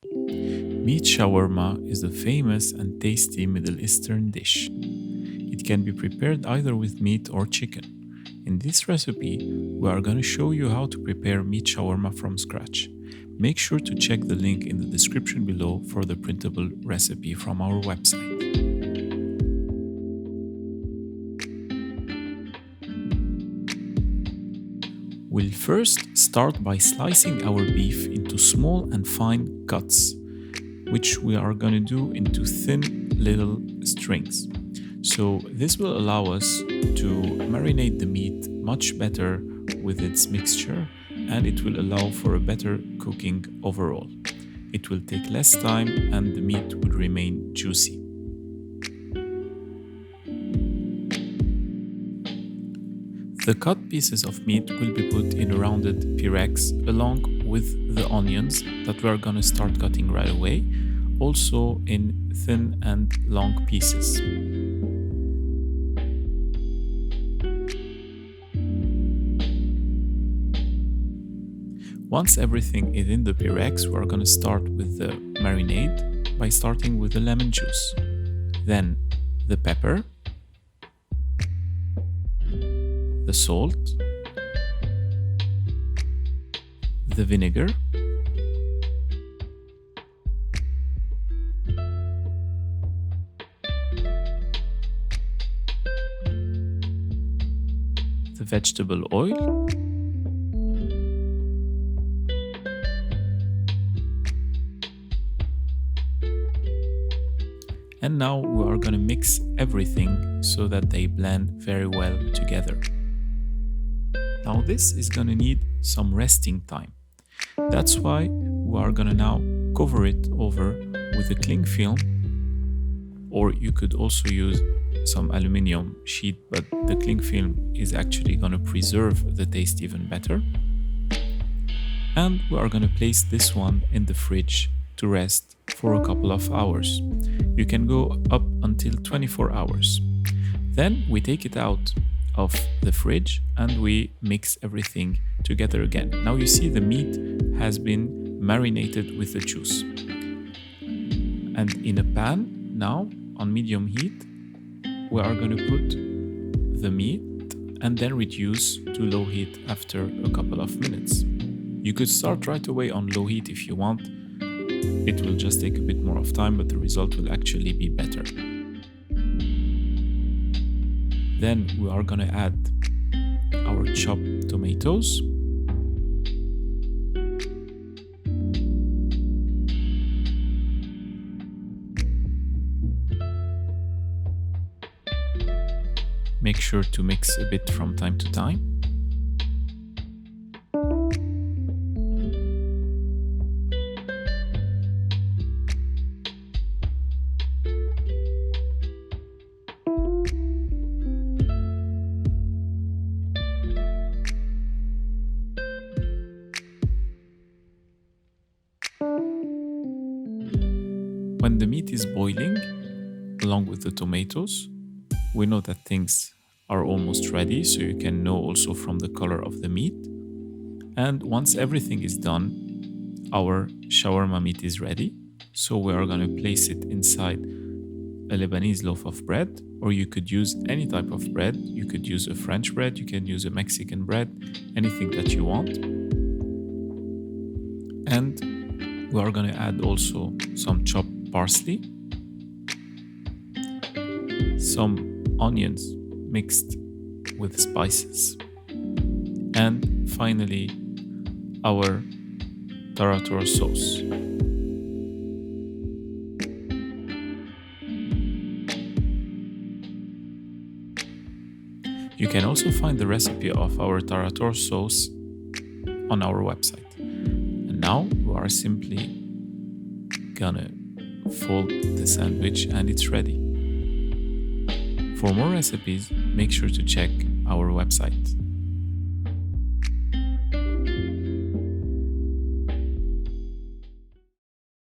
Meat shawarma is a famous and tasty Middle Eastern dish. It can be prepared either with meat or chicken. In this recipe, we are going to show you how to prepare meat shawarma from scratch. Make sure to check the link in the description below for the printable recipe from our website. We'll first start by slicing our beef into small and fine cuts, which we are going to do into thin little strings. So this will allow us to marinate the meat much better with its mixture, and it will allow for a better cooking overall. It will take less time and the meat will remain juicy. The cut pieces of meat will be put in rounded pyrex along with the onions that we are going to start cutting right away, also in thin and long pieces. Once everything is in the pyrex, we are going to start with the marinade by starting with the lemon juice, then the pepper, the salt, the vinegar, the vegetable oil, and now we are going to mix everything so that they blend very well together. Now this is going to need some resting time. That's why we are going to now cover it over with a cling film, or you could also use some aluminum sheet, but the cling film is actually going to preserve the taste even better. And we are going to place this one in the fridge to rest for a couple of hours. You can go up until 24 hours. Then we take it out of the fridge and we mix everything together again. Now you see the meat has been marinated with the juice. And in a pan now on medium heat, we are going to put the meat and then reduce to low heat after a couple of minutes. You could start right away on low heat if you want. It will just take a bit more of time, but the result will actually be better. Then we are going to add our chopped tomatoes. Make sure to mix a bit from time to time. When the meat is boiling, along with the tomatoes, we know that things are almost ready, so you can know also from the color of the meat. And once everything is done, our shawarma meat is ready. So we are going to place it inside a Lebanese loaf of bread, or you could use any type of bread. You could use a French bread, you can use a Mexican bread, anything that you want. And we are going to add also some chopped parsley, some onions mixed with spices, and finally our tarator sauce. You can also find the recipe of our tarator sauce on our website. And now we are simply gonna fold the sandwich and it's ready. For more recipes, make sure to check our website.